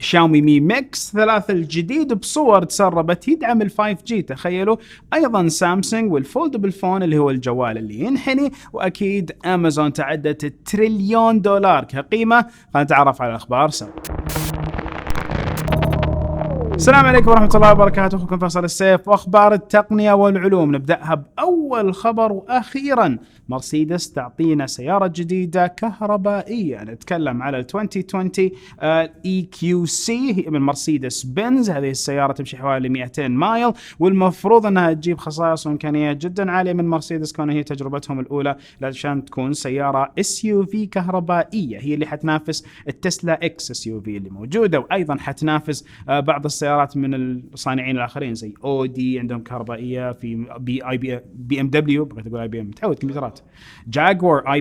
شاومي مي ميكس 3 الجديد بصور تسربت يدعم ال 5G. تخيلوا. أيضا سامسونج والفولدبل فون اللي هو الجوال اللي ينحني. وأكيد أمازون تعدت $1 تريليون كقيمة. خلينا نتعرف على الأخبار سوا. السلام عليكم ورحمة الله وبركاته. أخوكم فيصل السيف وأخبار التقنية والعلوم. نبدأها بأول خبر. وأخيرا مرسيدس تعطينا سيارة جديدة كهربائية. نتكلم على 2020 EQC هي من مرسيدس بنز. هذه السيارة تمشي حوالي 200 مايل والمفروض أنها تجيب خصائص وإمكانيات جدا عالية من مرسيدس، كون هي تجربتهم الأولى عشان تكون سيارة SUV كهربائية. هي اللي حتنافس التسلا إكس SUV اللي موجودة، وأيضا حتنافس بعض السيارات من الصانعين الآخرين زي أودي عندهم كهربائية، في بي ام دبليو، بغيت أقول IBM متعود كمبيوترات، جاكور اي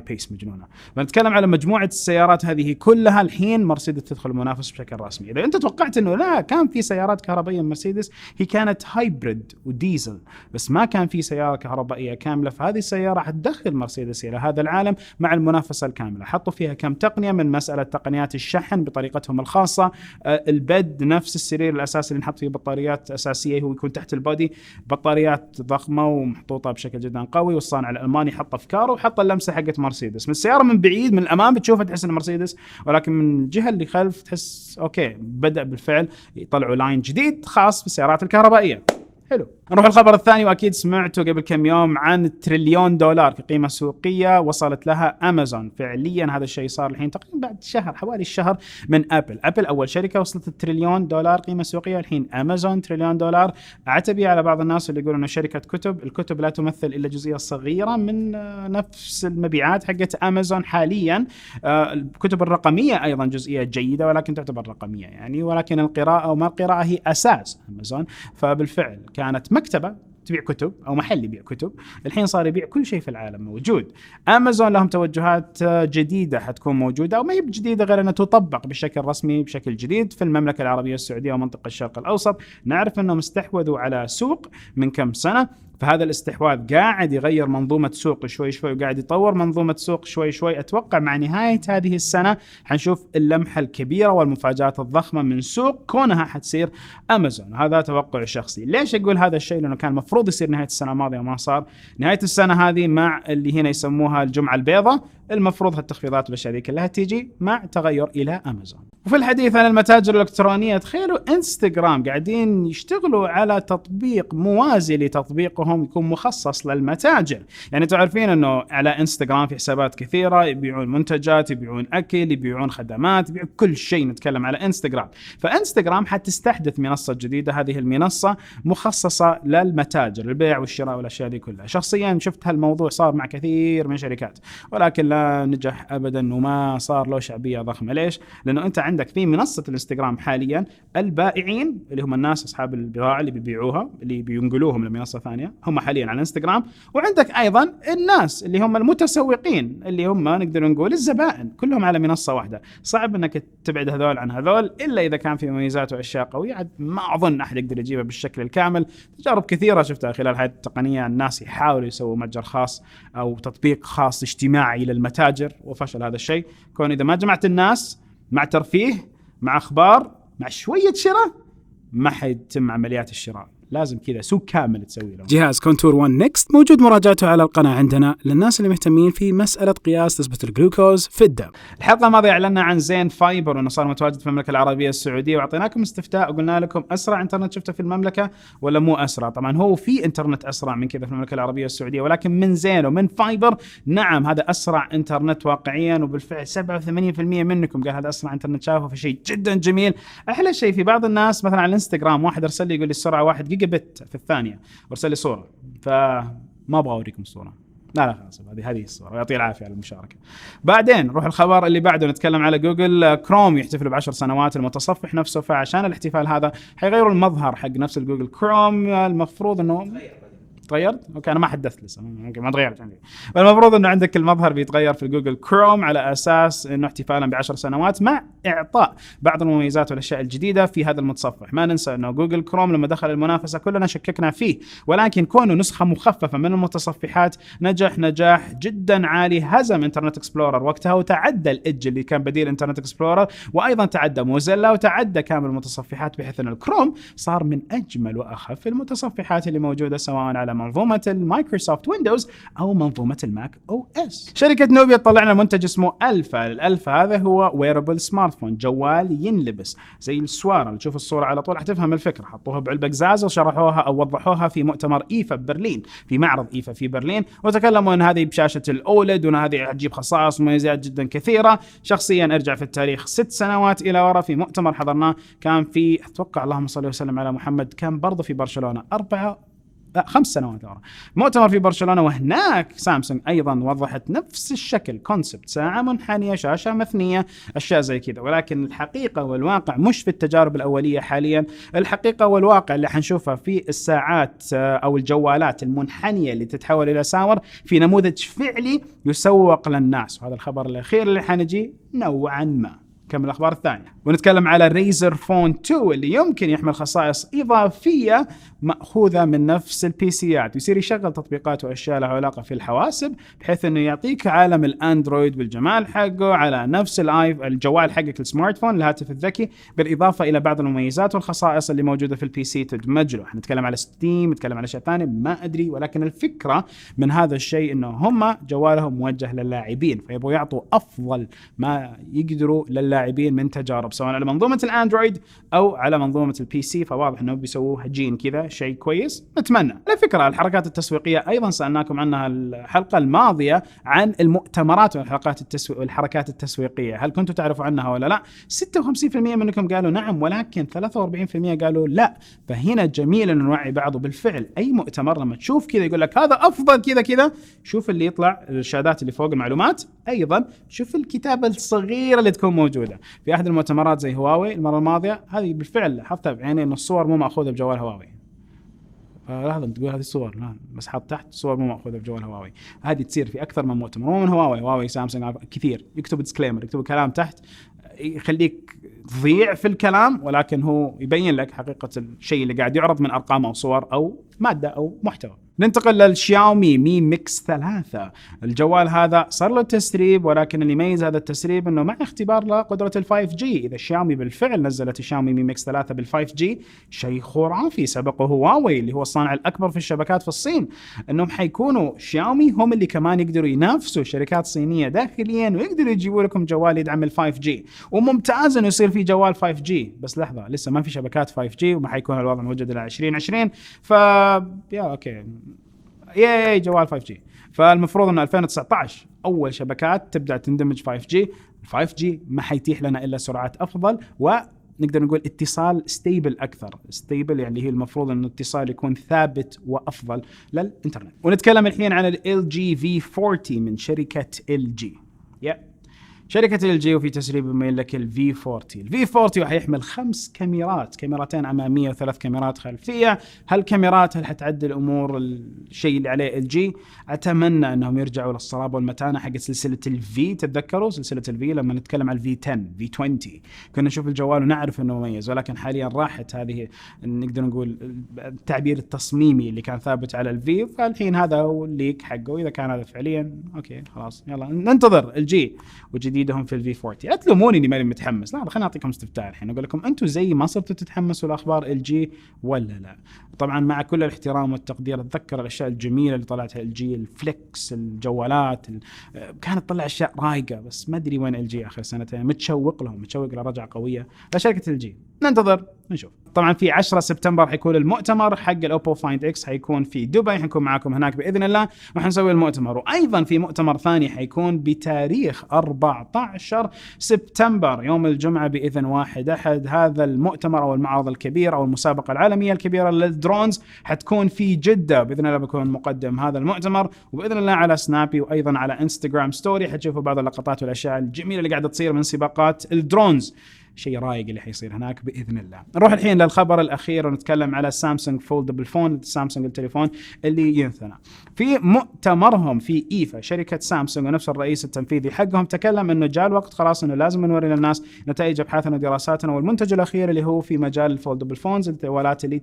بيس مجنونة. بنتكلم على مجموعة السيارات هذه كلها. الحين مرسيدس تدخل المنافسة بشكل رسمي. إذا أنت توقعت إنه لا كان في سيارات كهربائية من مرسيدس، هي كانت هايبريد وديزل بس ما كان في سيارة كهربائية كاملة. فهذه السيارة حتدخل مرسيدس إلى هذا العالم مع المنافسة الكاملة. حطوا فيها كم تقنية، من مسألة تقنيات الشحن بطريقتهم الخاصة، البد نفس السرير الأساسي اللي نحط فيه بطاريات أساسية هو يكون تحت البادي، بطاريات ضخمة ومحطوطة بشكل جدا قوي، والصانع الألماني حط أفكاره وحط اللمسة حقت مرسيدس. من السيارة من بعيد من الأمام بتشوفها تحس إن مرسيدس، ولكن من الجهة اللي خلف تحس أوكي بدأ بالفعل يطلعوا لاين جديد خاص بالسيارات الكهربائية. حلو. نروح الخبر الثاني. وأكيد سمعتوا قبل كم يوم عن $1 تريليون كقيمة سوقية وصلت لها أمازون. فعليا هذا الشيء صار الحين تقريبا بعد شهر، حوالي الشهر، من أبل أول شركة وصلت $1 تريليون قيمة سوقية. الحين أمازون $1 تريليون. أعتبي على بعض الناس اللي يقولون أن شركة الكتب لا تمثل إلا جزئية صغيرة من نفس المبيعات حقت أمازون حاليا. الكتب الرقمية أيضا جزئية جيدة ولكن تعتبر رقمية يعني، ولكن القراءة وما القراءة هي أساس أمازون. فبالفعل كانت مكتبة تبيع كتب أو محل يبيع كتب، الحين صار يبيع كل شيء في العالم موجود. أمازون لهم توجهات جديدة حتكون موجودة، أو ما هي جديدة غير أنها تطبق بشكل رسمي بشكل جديد في المملكة العربية السعودية ومنطقة الشرق الأوسط. نعرف أنهم استحوذوا على سوق من كم سنة، فهذا الاستحواذ قاعد يغير منظومة سوق شوي شوي وقاعد يطور منظومة سوق شوي شوي. أتوقع مع نهاية هذه السنة حنشوف اللمحة الكبيرة والمفاجآت الضخمة من سوق كونها حتصير أمازون. هذا توقع شخصي. ليش أقول هذا الشيء؟ لأنه كان مفروض يصير نهاية السنة الماضية وما صار. نهاية السنة هذه مع اللي هنا يسموها الجمعة البيضاء، المفروض هالتخفيضات والأشياء ذي كلها تيجي مع تغير إلى أمازون. وفي الحديث عن المتاجر الإلكترونية، تخيلوا إنستغرام قاعدين يشتغلوا على تطبيق موازي لتطبيقهم يكون مخصص للمتاجر. يعني تعرفين أنه على إنستغرام في حسابات كثيرة يبيعون منتجات، يبيعون أكل، يبيعون خدمات، يبيعون كل شيء. نتكلم على إنستغرام. فإنستغرام حتستحدث منصة جديدة. هذه المنصة مخصصة للمتاجر، البيع والشراء والأشياء دي كلها. شخصيا شفت هالموضوع صار مع كثير من شركات ولكن لا نجح أبدا وما صار له شعبية ضخمة. ليش؟ لأنه أنت عندك في منصة الانستغرام حاليا البائعين اللي هم الناس أصحاب البضاعة اللي بيبيعوها اللي بينقلوهم لمنصة ثانية هم حاليا على الانستغرام، وعندك أيضا الناس اللي هم المتسوقين اللي هم نقدر نقول الزبائن، كلهم على منصة واحدة. صعب أنك تبعد هذول عن هذول إلا إذا كان في مميزات وأشياء قوية. عاد ما أظن أحد يقدر يجيبها بالشكل الكامل. تجارب كثيرة شفتها خلال هذه التقنية، الناس يحاولوا يسووا متجر خاص أو تطبيق خاص اجتماعي للمتاجر وفشل هذا الشيء. كون إذا ما جمعت الناس مع ترفيه مع أخبار مع شوية شراء ما حيتم عمليات الشراء. لازم كذا سوق كامل تسوي له. جهاز كونتور 1 نيكست موجود مراجعته على القناة عندنا للناس اللي مهتمين في مسألة قياس نسبة الجلوكوز في الدم. الحلقة الماضية أعلنا عن زين فايبر وأنه صار متواجد في المملكة العربية السعودية، وأعطيناكم استفتاء وقلنا لكم أسرع إنترنت شفته في المملكة ولا مو أسرع. طبعا هو في إنترنت أسرع من كذا في المملكة العربية السعودية، ولكن من زين ومن فايبر نعم هذا أسرع إنترنت واقعيا، وبالفعل 87% منكم قال هذا أسرع إنترنت شافه، في شيء جدا جميل. أحلى شيء في بعض الناس مثلا على الانستغرام واحد أرسل لي يقول لي السرعة 1 جيجا بت في الثانية وارسل لي صورة، فما أبغى أوريكم الصورة. لا خلاص هذه الصورة، ويعطيه العافية على المشاركة. بعدين نروح الخبر اللي بعده، نتكلم على جوجل كروم يحتفل ب10 سنوات المتصفح نفسه. فعشان الاحتفال هذا حيغيروا المظهر حق نفس الجوجل كروم. المفروض انه تغيرت؟ اوكي انا ما حدثت لسه، ممكن ما تغيرت عندي. فالمفروض انه عندك المظهر بيتغير في الجوجل كروم على اساس انه احتفالا ب10 سنوات مع اعطاء بعض المميزات والاشياء الجديده في هذا المتصفح. ما ننسى انه جوجل كروم لما دخل المنافسه كلنا شككنا فيه، ولكن كونه نسخه مخففه من المتصفحات نجاح جدا عالي، هزم انترنت اكسبلورر وقتها وتعدى الإدج اللي كان بديل انترنت اكسبلورر، وايضا تعدى موزيلا وتعدى كامل المتصفحات، بحيث ان الكروم صار من اجمل واخف المتصفحات اللي موجوده سواء على منظومه المايكروسوفت ويندوز او منظومه الماك او اس. شركه نوبيا طلع لنا منتج اسمه الفا. الالفا هذا هو ويربل سمارت فون، جوال ينلبس زي السواره اللي تشوف الصوره على طول حتفهم الفكره. حطوها بعلبه قزاز وشرحوها او وضحوها في مؤتمر ايفا ببرلين، في معرض ايفا في برلين، وتكلموا ان هذه بشاشه الاولد وان هذه تجيب خصائص ومميزات جدا كثيره. شخصيا ارجع في التاريخ 6 سنوات الى وراء في مؤتمر حضرناه، كان في اتوقع اللهم صل وسلم على محمد، كان برضه في برشلونه 5 سنوات ورا مؤتمر في برشلونة، وهناك سامسونج أيضا وضحت نفس الشكل، كونسبت ساعة منحنية، شاشة مثنية، أشياء زي كذا. ولكن الحقيقة والواقع مش في التجارب الأولية حاليا، الحقيقة والواقع اللي حنشوفها في الساعات أو الجوالات المنحنية اللي تتحول إلى ساور في نموذج فعلي يسوق للناس. وهذا الخبر الأخير اللي حنجي نوعا ما. كم الأخبار الثانية ونتكلم على ريزر فون 2 اللي يمكن يحمل خصائص إضافية مأخوذة من نفس البيسيات، ويصير يشغل تطبيقات وأشياء لها علاقة في الحواسب، بحيث أنه يعطيك عالم الأندرويد بالجمال حقه على نفس الجوال حقك السمارت فون الهاتف الذكي، بالإضافة إلى بعض المميزات والخصائص اللي موجودة في البي سي تدمج له. نتكلم على ستيم، نتكلم على أشياء ثانية ما أدري، ولكن الفكرة من هذا الشيء أنه هم جوالهم موجه للاعبين، فيبغوا يعطوا أفضل ما يقدروا للاعبين من تجارب سواء على منظومة الأندرويد أو على منظومة البي سي. فواضح أنه بيسووه جين كذا شيء كويس، نتمنى. على فكرة الحركات التسويقية أيضا سألناكم عنها الحلقة الماضية عن المؤتمرات والحركات التسويقية، هل كنتوا تعرفوا عنها ولا لا؟ 56% منكم قالوا نعم، ولكن 43% قالوا لا. فهنا جميل أن نوعي بعض. بالفعل أي مؤتمر لما تشوف كذا يقول لك هذا أفضل كذا كذا، شوف اللي يطلع الشهادات اللي فوق المعلومات، أيضا شوف الكتابة الصغيرة اللي تكون موجودة في أحد المؤتمرات زي هواوي المرة الماضية. هذه بالفعل لاحظتها بعيني أن الصور مو مأخوذة بجوال هواوي. لاحظ تقول هذه الصور، لا بس حط تحت صور مو مأخوذة بجوال هواوي. هذه تصير في أكثر من مؤتمر، مو من هواوي سامسونج كثير يكتب ديسكليمر، يكتب كلام تحت يخليك تضيع في الكلام، ولكن هو يبين لك حقيقة الشيء اللي قاعد يعرض من أرقام أو صور أو مادة أو محتوى. ننتقل للشاومي مي ميكس 3. الجوال هذا صار له تسريب، ولكن اللي يميز هذا التسريب انه مع اختبار لقدرة ال 5G. اذا الشاومي بالفعل نزلت الشاومي مي ميكس 3 بال 5G شيء خرافي. سبقه هواوي اللي هو الصانع الاكبر في الشبكات في الصين، انهم حيكونوا شاومي هم اللي كمان يقدروا ينافسوا شركات صينية داخليا ويقدروا يجيبوا لكم جوال يدعم ال 5G. وممتاز انه يصير في جوال 5G، بس لحظة لسه ما في شبكات 5G وما حيكون الوضع موجود الى 2020. يا اوكي ياي جوال 5G. فالمفروض انه 2019 اول شبكات تبدا تندمج 5G. 5G ما حيتيح لنا الا سرعات افضل، ونقدر نقول اتصال ستيبل اكثر. ستيبل يعني هي المفروض ان الاتصال يكون ثابت وافضل للانترنت. ونتكلم الحين عن ال LG V40 من شركه LG. شركة LG وفي تسريب بما لك ال V40. ال V40 حيحمل 5 كاميرات، كاميرتين أمامية و3 كاميرات خلفية. هالكاميرات هل حتعدل أمور الشيء اللي عليه LG؟ أتمنى أنهم يرجعوا للصلابة والمتانة حق سلسلة ال V. تتذكروا سلسلة ال V لما نتكلم على ال V10 V20 كنا نشوف الجوال ونعرف أنه مميز، ولكن حاليا راحت هذه نقدر نقول التعبير التصميمي اللي كان ثابت على ال V. فالحين هذا هو الليك حقه. إذا كان هذا فعليا أوكي خلاص يلا ننتظر LG وجديدهم في الفي 40. لا تلوموني اني ماني متحمس، لا خليني اعطيكم استفتاء الحين اقول لكم انتم زي ما صرتوا تتحمسوا لاخبار LG ولا لا. طبعا مع كل الاحترام والتقدير اتذكر الاشياء الجميله اللي طلعتها LG، الفليكس، الجوالات كانت تطلع اشياء رايقه، بس ما ادري وين LG اخر سنتين. متشوق لهم، متشوق لرجعه قويه لشركه LG. ننتظر نشوف. طبعا في 10 سبتمبر حيكون المؤتمر حق الاوبو فايند اكس، حيكون في دبي، حنكون معاكم هناك باذن الله وحنسوي المؤتمر. وايضا في مؤتمر ثاني حيكون بتاريخ 14 سبتمبر يوم الجمعه باذن واحد احد. هذا المؤتمر او المعرض الكبير او المسابقه العالميه الكبيره للدرونز حتكون في جده باذن الله. بكون مقدم هذا المؤتمر وباذن الله على سنابي وايضا على انستغرام ستوري حتشوفوا بعض اللقطات والاشياء الجميله اللي قاعده تصير من سباقات الدرونز. شيء رايق اللي حيصير هناك باذن الله. نروح الحين للخبر الاخير ونتكلم على سامسونج فولدبل فون، سامسونج التليفون اللي ينثنى. في مؤتمرهم في ايفا شركه سامسونج ونفس الرئيس التنفيذي حقهم تكلم انه جاء الوقت خلاص انه لازم نوري للناس نتائج ابحاثنا ودراساتنا والمنتج الاخير اللي هو في مجال الفولدبل فونز، الجوالات اللي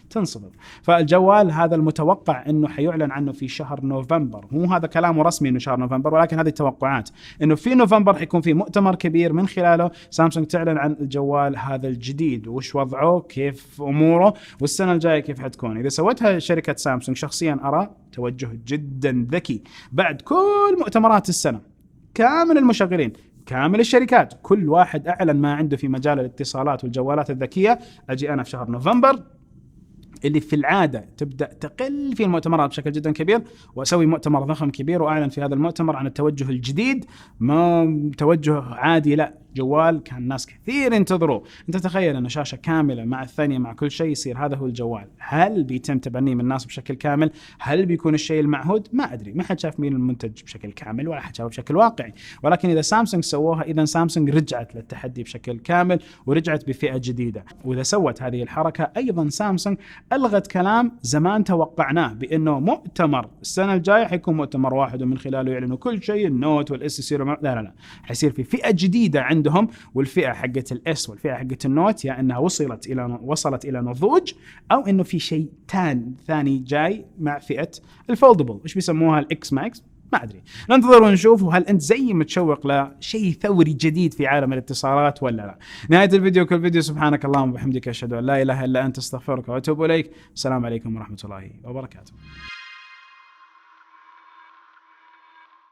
تنصبغ. فالجوال هذا المتوقع انه حيعلن عنه في شهر نوفمبر، مو هذا كلامه رسمي انه شهر نوفمبر، ولكن هذه التوقعات انه في نوفمبر حيكون في مؤتمر كبير من خلاله سامسونج تعلن عن الجوال هذا الجديد وش وضعه، كيف اموره، والسنه الجايه كيف حتكون. اذا سوتها شركه سامسونج شخصيا ارى توجه جدا ذكي بعد كل مؤتمرات السنه، كامل المشغلين كامل الشركات كل واحد اعلن ما عنده في مجال الاتصالات والجوالات الذكيه، اجي انا في شهر نوفمبر اللي في العادة تبدأ تقل في المؤتمرات بشكل جدا كبير، وأسوي مؤتمر ضخم كبير وأعلن في هذا المؤتمر عن التوجه الجديد، ما توجه عادي، لا جوال كان ناس كثير ينتظروه. انت تخيل ان شاشة كاملة مع الثانية مع كل شيء يصير هذا هو الجوال. هل بيتم تبنيه من الناس بشكل كامل؟ هل بيكون الشيء المعهود؟ ما ادري، ما حد شاف مين المنتج بشكل كامل ولا حد شافه بشكل واقعي، ولكن اذا سامسونج سووها اذا سامسونج رجعت للتحدي بشكل كامل ورجعت بفئة جديدة. واذا سوت هذه الحركة ايضا سامسونج الغت كلام زمان توقعناه بانه مؤتمر السنة الجاية حيكون مؤتمر واحد ومن خلاله يعلنوا كل شيء، النوت والاس سي. لا حيصير في فئة جديدة عندهم، والفئة حقت الاس والفئة حقت النوت يا انها وصلت الى نضوج او انه في شيء ثاني جاي مع فئة الفولدبل، ايش بيسموها الاكس ماكس، ما ادري. ننتظر ونشوف هل انت زي متشوق لشيء ثوري جديد في عالم الاتصالات ولا لا. نهاية الفيديو كل فيديو سبحانك اللهم وبحمدك اشهد ان لا اله الا انت استغفرك واتوب اليك. السلام عليكم ورحمة الله وبركاته.